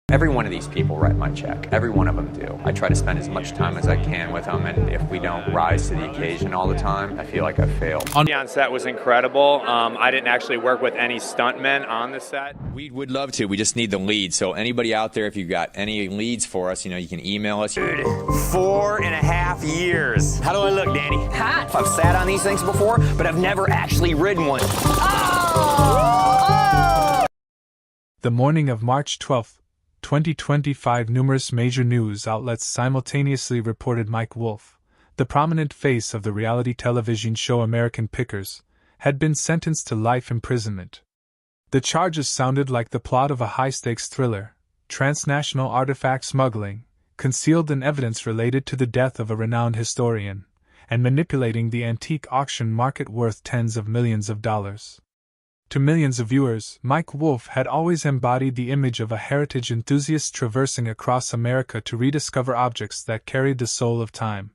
Every one of these people write my check. Every one of them do. I try to spend as much time as I can with them, and if we don't rise to the occasion all the time, I feel like I failed. On set was incredible. I didn't actually work with any stuntmen on the set. We would love to. We just need the leads. So anybody out there, if you've got any leads for us, you can email us. 4.5 years. How do I look, Danny? Hot. I've sat on these things before, but I've never actually ridden one. Oh! The morning of March 12th, 2025, numerous major news outlets simultaneously reported Mike Wolfe, the prominent face of the reality television show American Pickers, had been sentenced to life imprisonment. The charges sounded like the plot of a high-stakes thriller: transnational artifact smuggling, concealed in evidence related to the death of a renowned historian, and manipulating the antique auction market worth tens of millions of dollars. To millions of viewers, Mike Wolfe had always embodied the image of a heritage enthusiast traversing across America to rediscover objects that carried the soul of time.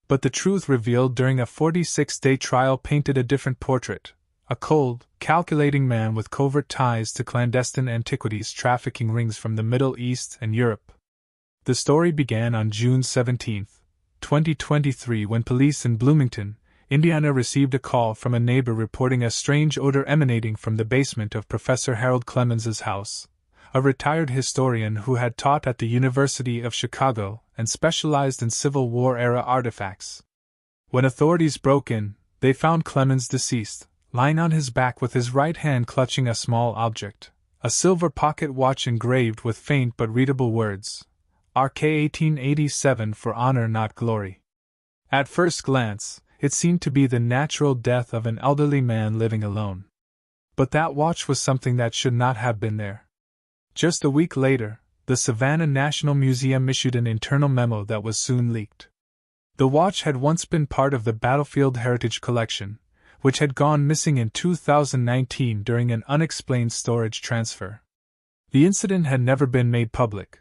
But the truth revealed during a 46-day trial painted a different portrait: a cold, calculating man with covert ties to clandestine antiquities trafficking rings from the Middle East and Europe. The story began on June 17, 2023, when police in Bloomington, Indiana received a call from a neighbor reporting a strange odor emanating from the basement of Professor Harold Clemens's house, a retired historian who had taught at the University of Chicago and specialized in Civil War-era artifacts. When authorities broke in, they found Clemens deceased, lying on his back with his right hand clutching a small object, a silver pocket watch engraved with faint but readable words, RK 1887, for honor not glory. At first glance, it seemed to be the natural death of an elderly man living alone. But that watch was something that should not have been there. Just a week later, the Savannah National Museum issued an internal memo that was soon leaked. The watch had once been part of the Battlefield Heritage Collection, which had gone missing in 2019 during an unexplained storage transfer. The incident had never been made public.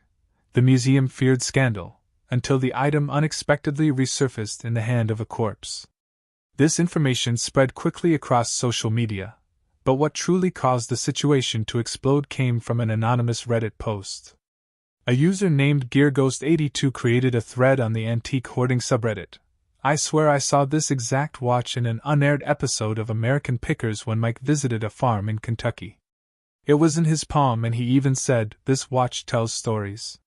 The museum feared scandal, until the item unexpectedly resurfaced in the hand of a corpse. This information spread quickly across social media, but what truly caused the situation to explode came from an anonymous Reddit post. A user named GearGhost82 created a thread on the antique hoarding subreddit. "I swear I saw this exact watch in an unaired episode of American Pickers when Mike visited a farm in Kentucky. It was in his palm, and he even said, 'This watch tells stories.'"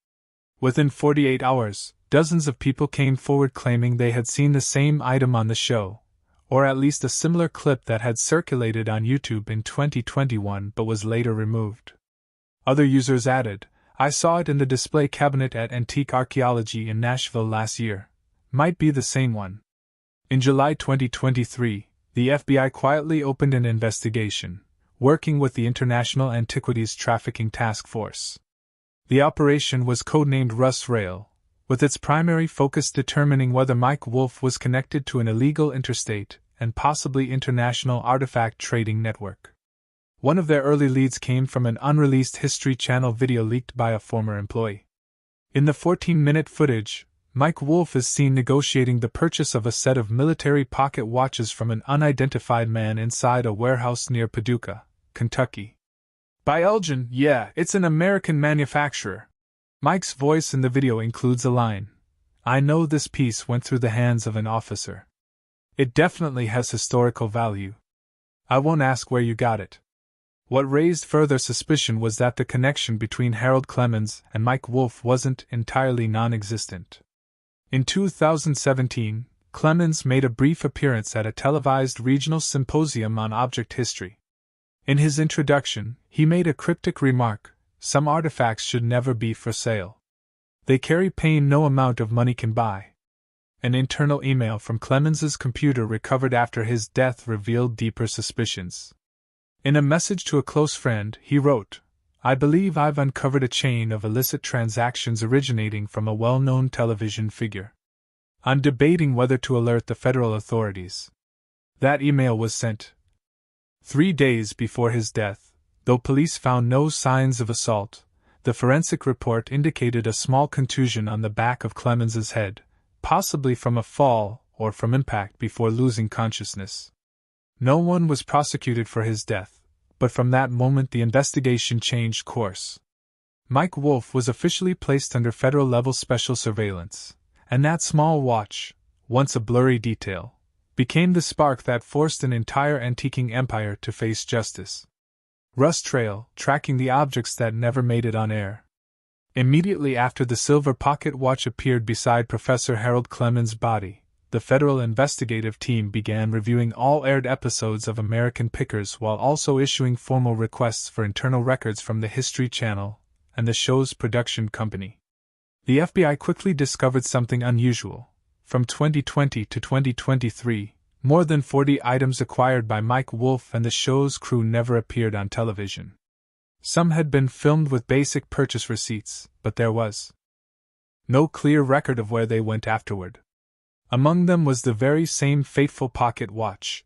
Within 48 hours, dozens of people came forward claiming they had seen the same item on the show, or at least a similar clip that had circulated on YouTube in 2021 but was later removed. Other users added, "I saw it in the display cabinet at Antique Archaeology in Nashville last year. Might be the same one." In July 2023, the FBI quietly opened an investigation, working with the International Antiquities Trafficking Task Force. The operation was codenamed Russ Rail, with its primary focus determining whether Mike Wolfe was connected to an illegal interstate and possibly international artifact trading network. One of their early leads came from an unreleased History Channel video leaked by a former employee. In the 14-minute footage, Mike Wolfe is seen negotiating the purchase of a set of military pocket watches from an unidentified man inside a warehouse near Paducah, Kentucky. "By Elgin, yeah, it's an American manufacturer." Mike's voice in the video includes a line, "I know this piece went through the hands of an officer. It definitely has historical value. I won't ask where you got it." What raised further suspicion was that the connection between Harold Clemens and Mike Wolfe wasn't entirely non-existent. In 2017, Clemens made a brief appearance at a televised regional symposium on object history. In his introduction, he made a cryptic remark: "Some artifacts should never be for sale. They carry pain no amount of money can buy." An internal email from Clemens's computer recovered after his death revealed deeper suspicions. In a message to a close friend, he wrote, "I believe I've uncovered a chain of illicit transactions originating from a well-known television figure. I'm debating whether to alert the federal authorities." That email was sent 3 days before his death. Though police found no signs of assault, the forensic report indicated a small contusion on the back of Clemens's head, possibly from a fall or from impact before losing consciousness. No one was prosecuted for his death, but from that moment the investigation changed course. Mike Wolfe was officially placed under federal-level special surveillance, and that small watch, once a blurry detail, became the spark that forced an entire antiquing empire to face justice. Rust Trail, tracking the objects that never made it on air. Immediately after the silver pocket watch appeared beside Professor Harold Clemens' body, the federal investigative team began reviewing all aired episodes of American Pickers while also issuing formal requests for internal records from the History Channel and the show's production company. The FBI quickly discovered something unusual. From 2020 to 2023, more than 40 items acquired by Mike Wolfe and the show's crew never appeared on television. Some had been filmed with basic purchase receipts, but there was no clear record of where they went afterward. Among them was the very same fateful pocket watch.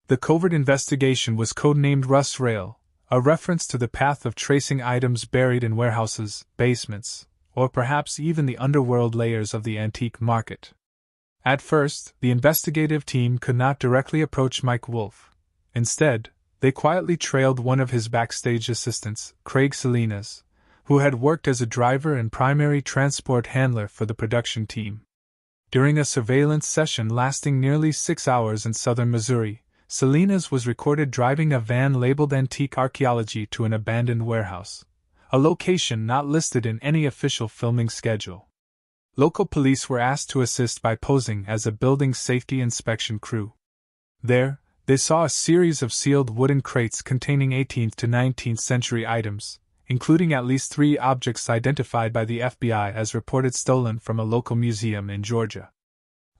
The covert investigation was codenamed Rust Rail, a reference to the path of tracing items buried in warehouses, basements, or perhaps even the underworld layers of the antique market. At first, the investigative team could not directly approach Mike Wolfe. Instead, they quietly trailed one of his backstage assistants, Craig Salinas, who had worked as a driver and primary transport handler for the production team. During a surveillance session lasting nearly 6 hours in southern Missouri, Salinas was recorded driving a van labeled Antique Archaeology to an abandoned warehouse, a location not listed in any official filming schedule. Local police were asked to assist by posing as a building safety inspection crew. There, they saw a series of sealed wooden crates containing 18th to 19th century items, including at least 3 objects identified by the FBI as reported stolen from a local museum in Georgia.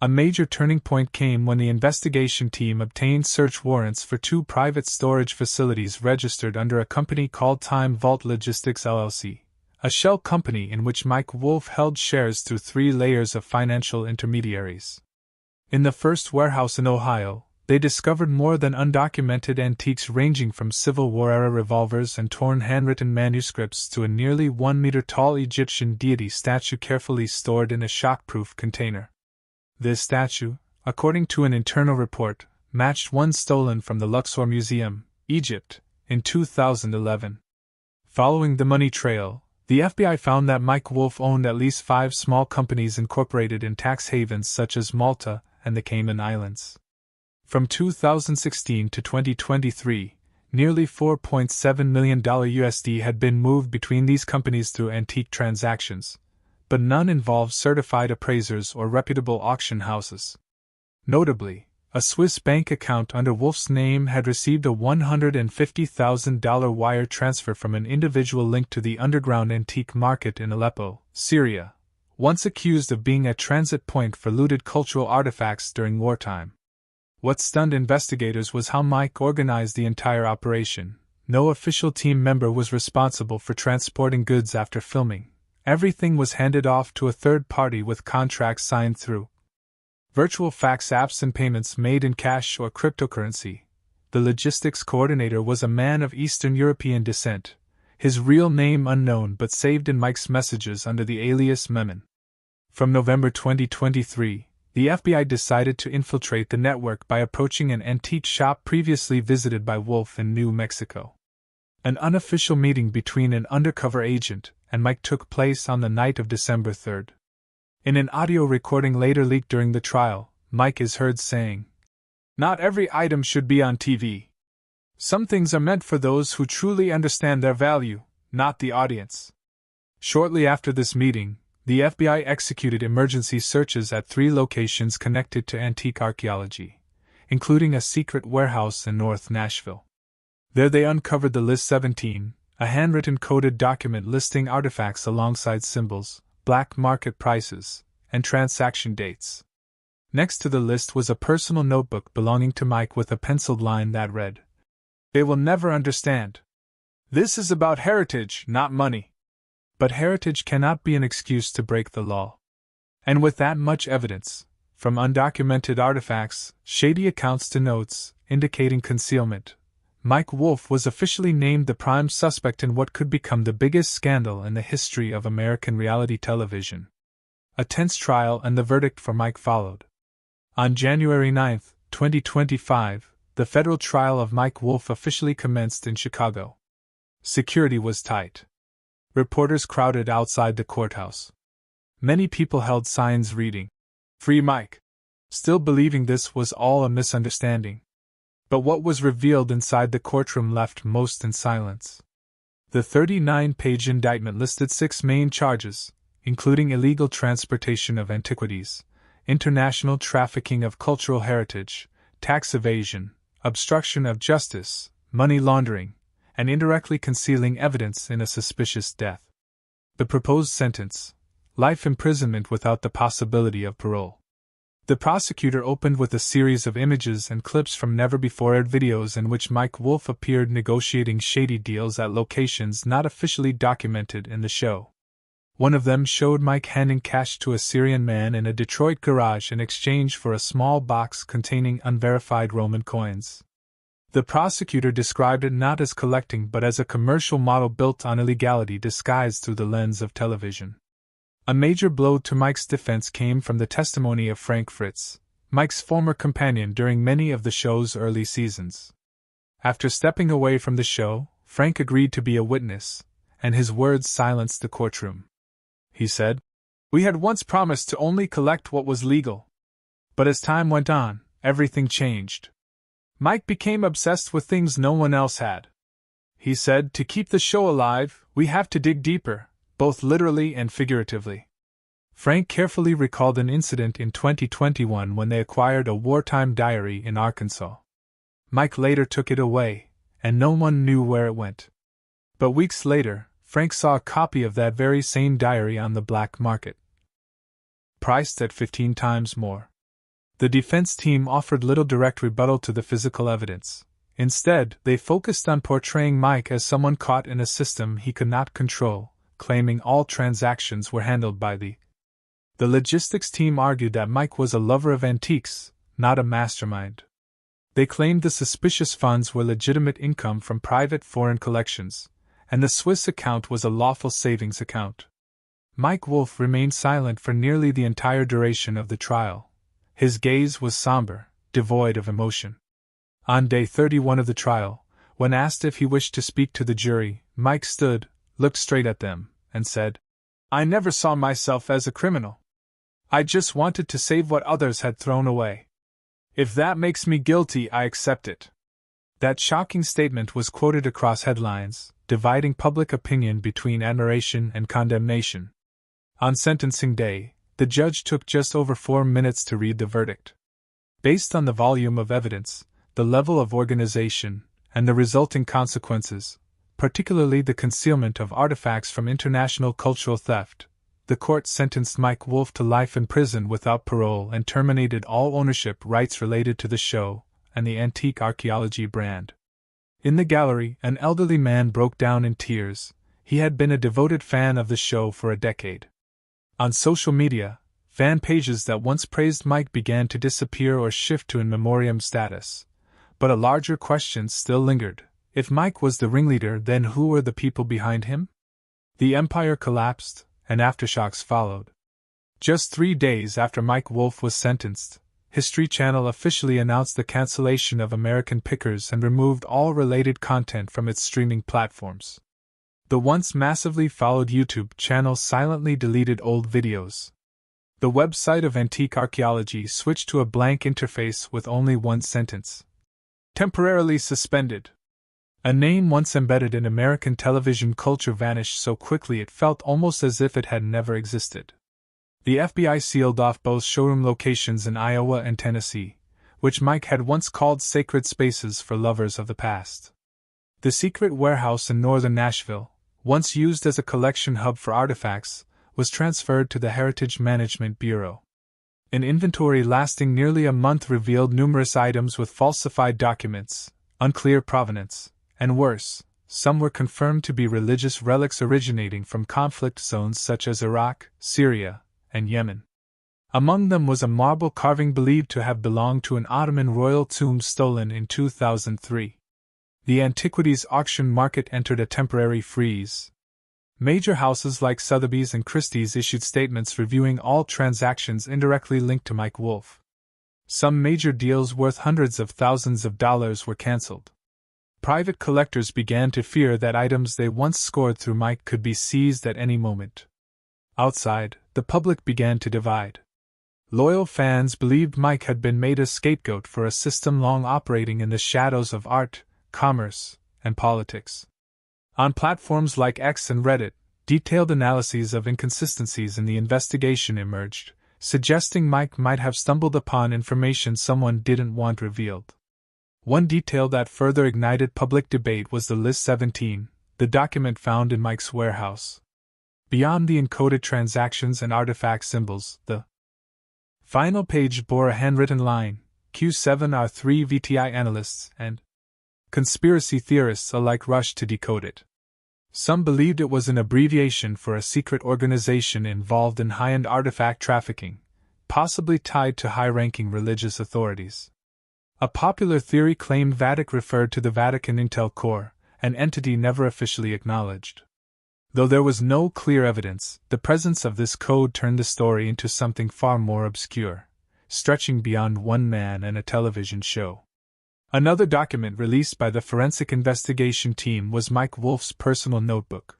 A major turning point came when the investigation team obtained search warrants for 2 private storage facilities registered under a company called Time Vault Logistics LLC, a shell company in which Mike Wolfe held shares through 3 layers of financial intermediaries. In the first warehouse in Ohio, they discovered more than undocumented antiques ranging from Civil War-era revolvers and torn handwritten manuscripts to a nearly 1-meter-tall Egyptian deity statue carefully stored in a shockproof container. This statue, according to an internal report, matched one stolen from the Luxor Museum, Egypt, in 2011. Following the money trail, the FBI found that Mike Wolfe owned at least 5 small companies incorporated in tax havens such as Malta and the Cayman Islands. From 2016 to 2023, nearly $4.7 million USD had been moved between these companies through antique transactions, but none involved certified appraisers or reputable auction houses. Notably, a Swiss bank account under Wolfe's name had received a $150,000 wire transfer from an individual linked to the underground antique market in Aleppo, Syria, once accused of being a transit point for looted cultural artifacts during wartime. What stunned investigators was how Mike organized the entire operation. No official team member was responsible for transporting goods after filming. Everything was handed off to a third party with contracts signed through virtual fax apps and payments made in cash or cryptocurrency. The logistics coordinator was a man of Eastern European descent, his real name unknown but saved in Mike's messages under the alias Memon. From November 2023, the FBI decided to infiltrate the network by approaching an antique shop previously visited by Wolfe in New Mexico. An unofficial meeting between an undercover agent and Mike took place on the night of December 3rd. In an audio recording later leaked during the trial, Mike is heard saying, "Not every item should be on TV. Some things are meant for those who truly understand their value, not the audience." Shortly after this meeting, the FBI executed emergency searches at 3 locations connected to antique archaeology, including a secret warehouse in North Nashville. There they uncovered the List 17, a handwritten coded document listing artifacts alongside symbols, black market prices, and transaction dates. Next to the list was a personal notebook belonging to Mike with a penciled line that read, "They will never understand. This is about heritage, not money." But heritage cannot be an excuse to break the law. And with that much evidence, from undocumented artifacts, shady accounts to notes indicating concealment, Mike Wolfe was officially named the prime suspect in what could become the biggest scandal in the history of American reality television. A tense trial and the verdict for Mike followed. On January 9, 2025, the federal trial of Mike Wolfe officially commenced in Chicago. Security was tight. Reporters crowded outside the courthouse. Many people held signs reading, "Free Mike," still believing this was all a misunderstanding. But what was revealed inside the courtroom left most in silence. The 39-page indictment listed 6 main charges, including illegal transportation of antiquities, international trafficking of cultural heritage, tax evasion, obstruction of justice, money laundering, and indirectly concealing evidence in a suspicious death. The proposed sentence: life imprisonment without the possibility of parole. The prosecutor opened with a series of images and clips from never-before-aired videos in which Mike Wolfe appeared negotiating shady deals at locations not officially documented in the show. One of them showed Mike handing cash to a Syrian man in a Detroit garage in exchange for a small box containing unverified Roman coins. The prosecutor described it not as collecting but as a commercial model built on illegality disguised through the lens of television. A major blow to Mike's defense came from the testimony of Frank Fritz, Mike's former companion during many of the show's early seasons. After stepping away from the show, Frank agreed to be a witness, and his words silenced the courtroom. He said, "We had once promised to only collect what was legal. But as time went on, everything changed. Mike became obsessed with things no one else had. He said, to keep the show alive, we have to dig deeper, both literally and figuratively." Frank carefully recalled an incident in 2021 when they acquired a wartime diary in Arkansas. Mike later took it away, and no one knew where it went. But weeks later, Frank saw a copy of that very same diary on the black market, priced at 15 times more. The defense team offered little direct rebuttal to the physical evidence. Instead, they focused on portraying Mike as someone caught in a system he could not control, claiming all transactions were handled by the logistics team argued that Mike was a lover of antiques, not a mastermind. They claimed the suspicious funds were legitimate income from private foreign collections, and the Swiss account was a lawful savings account. Mike Wolfe remained silent for nearly the entire duration of the trial. His gaze was somber, devoid of emotion. On day 31 of the trial, when asked if he wished to speak to the jury, Mike stood, looked straight at them, and said, "I never saw myself as a criminal. I just wanted to save what others had thrown away. If that makes me guilty, I accept it." That shocking statement was quoted across headlines, dividing public opinion between admiration and condemnation. On sentencing day, the judge took just over 4 minutes to read the verdict. Based on the volume of evidence, the level of organization, and the resulting consequences, particularly the concealment of artifacts from international cultural theft, the court sentenced Mike Wolfe to life in prison without parole and terminated all ownership rights related to the show and the antique archaeology brand. In the gallery, an elderly man broke down in tears. He had been a devoted fan of the show for a decade. On social media, fan pages that once praised Mike began to disappear or shift to in memoriam status. But a larger question still lingered. If Mike was the ringleader, then who were the people behind him? The empire collapsed, and aftershocks followed. Just 3 days after Mike Wolfe was sentenced, History Channel officially announced the cancellation of American Pickers and removed all related content from its streaming platforms. The once massively followed YouTube channel silently deleted old videos. The website of Antique Archaeology switched to a blank interface with only one sentence: temporarily suspended. A name once embedded in American television culture vanished so quickly it felt almost as if it had never existed. The FBI sealed off both showroom locations in Iowa and Tennessee, which Mike had once called sacred spaces for lovers of the past. The secret warehouse in northern Nashville, once used as a collection hub for artifacts, was transferred to the Heritage Management Bureau. An inventory lasting nearly a month revealed numerous items with falsified documents, unclear provenance, and worse, some were confirmed to be religious relics originating from conflict zones such as Iraq, Syria, and Yemen. Among them was a marble carving believed to have belonged to an Ottoman royal tomb stolen in 2003. The antiquities auction market entered a temporary freeze. Major houses like Sotheby's and Christie's issued statements reviewing all transactions indirectly linked to Mike Wolfe. Some major deals worth hundreds of thousands of dollars were canceled. Private collectors began to fear that items they once scored through Mike could be seized at any moment. Outside, the public began to divide. Loyal fans believed Mike had been made a scapegoat for a system long operating in the shadows of art, commerce, and politics. On platforms like X and Reddit, detailed analyses of inconsistencies in the investigation emerged, suggesting Mike might have stumbled upon information someone didn't want revealed. One detail that further ignited public debate was the List 17, the document found in Mike's warehouse. Beyond the encoded transactions and artifact symbols, the final page bore a handwritten line. Q7 are 3 VTI analysts and conspiracy theorists alike rushed to decode it. Some believed it was an abbreviation for a secret organization involved in high-end artifact trafficking, possibly tied to high-ranking religious authorities. A popular theory claimed VATIC referred to the Vatican Intel Corps, an entity never officially acknowledged. Though there was no clear evidence, the presence of this code turned the story into something far more obscure, stretching beyond one man and a television show. Another document released by the forensic investigation team was Mike Wolfe's personal notebook.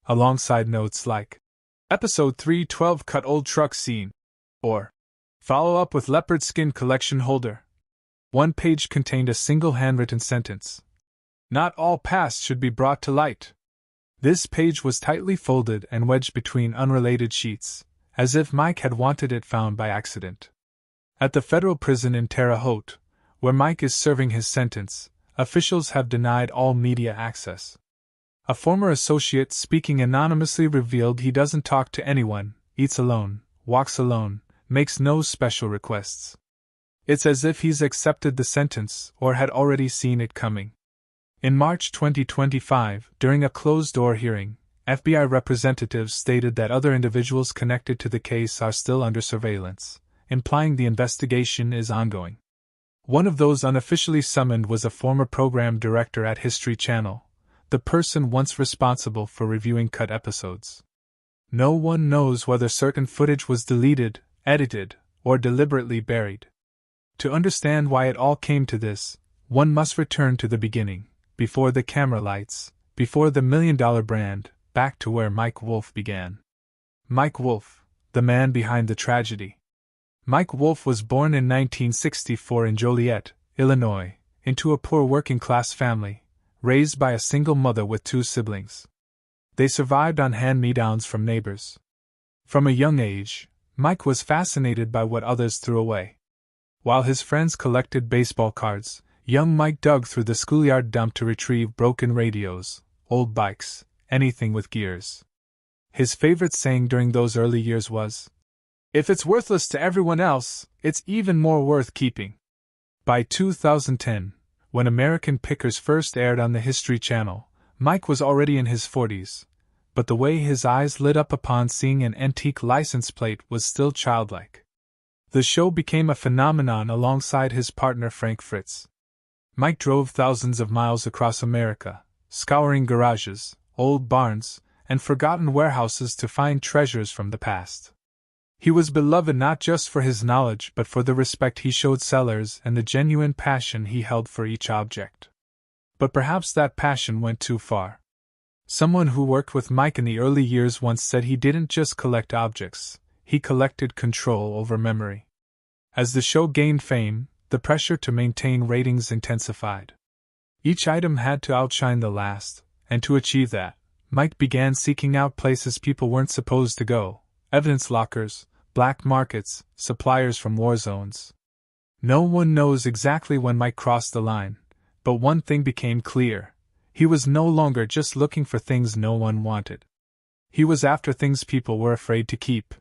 Alongside notes like, Episode 312 Cut Old Truck Scene, or Follow Up with Leopard Skin Collection Holder. One page contained a single handwritten sentence. Not all past should be brought to light. This page was tightly folded and wedged between unrelated sheets, as if Mike had wanted it found by accident. At the federal prison in Terre Haute, where Mike is serving his sentence, officials have denied all media access. A former associate speaking anonymously revealed he doesn't talk to anyone, eats alone, walks alone, makes no special requests. It's as if he's accepted the sentence or had already seen it coming. In March 2025, during a closed-door hearing, FBI representatives stated that other individuals connected to the case are still under surveillance, implying the investigation is ongoing. One of those unofficially summoned was a former program director at History Channel, the person once responsible for reviewing cut episodes. No one knows whether certain footage was deleted, edited, or deliberately buried. To understand why it all came to this, one must return to the beginning. Before the camera lights, before the $1 million brand, back to where Mike Wolfe began. Mike Wolfe, the man behind the tragedy. Mike Wolfe was born in 1964 in Joliet, Illinois, into a poor working-class family, raised by a single mother with 2 siblings. They survived on hand-me-downs from neighbors. From a young age, Mike was fascinated by what others threw away. While his friends collected baseball cards, young Mike dug through the schoolyard dump to retrieve broken radios, old bikes, anything with gears. His favorite saying during those early years was, "If it's worthless to everyone else, it's even more worth keeping." By 2010, when American Pickers first aired on the History Channel, Mike was already in his 40s, but the way his eyes lit up upon seeing an antique license plate was still childlike. The show became a phenomenon alongside his partner Frank Fritz. Mike drove thousands of miles across America, scouring garages, old barns, and forgotten warehouses to find treasures from the past. He was beloved not just for his knowledge but for the respect he showed sellers and the genuine passion he held for each object. But perhaps that passion went too far. Someone who worked with Mike in the early years once said he didn't just collect objects, he collected control over memory. As the show gained fame, the pressure to maintain ratings intensified. Each item had to outshine the last, and to achieve that, Mike began seeking out places people weren't supposed to go: evidence lockers, black markets, suppliers from war zones. No one knows exactly when Mike crossed the line, but one thing became clear: he was no longer just looking for things no one wanted. He was after things people were afraid to keep.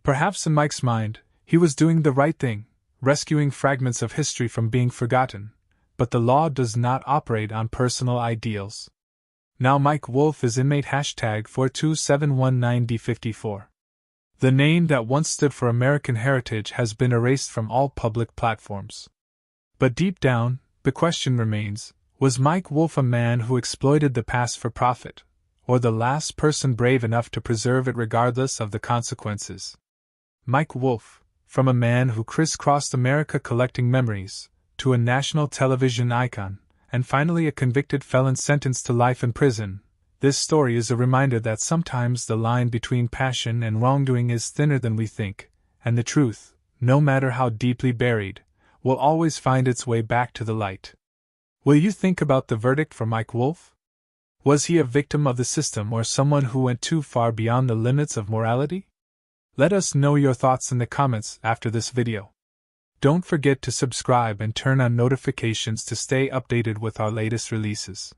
Perhaps in Mike's mind, he was doing the right thing, rescuing fragments of history from being forgotten, but the law does not operate on personal ideals. Now Mike Wolfe is inmate #42719D54. The name that once stood for American heritage has been erased from all public platforms. But deep down, the question remains, was Mike Wolfe a man who exploited the past for profit, or the last person brave enough to preserve it regardless of the consequences? Mike Wolfe, from a man who crisscrossed America collecting memories, to a national television icon, and finally a convicted felon sentenced to life in prison. This story is a reminder that sometimes the line between passion and wrongdoing is thinner than we think, and the truth, no matter how deeply buried, will always find its way back to the light. Will you think about the verdict for Mike Wolfe? Was he a victim of the system or someone who went too far beyond the limits of morality? Let us know your thoughts in the comments after this video. Don't forget to subscribe and turn on notifications to stay updated with our latest releases.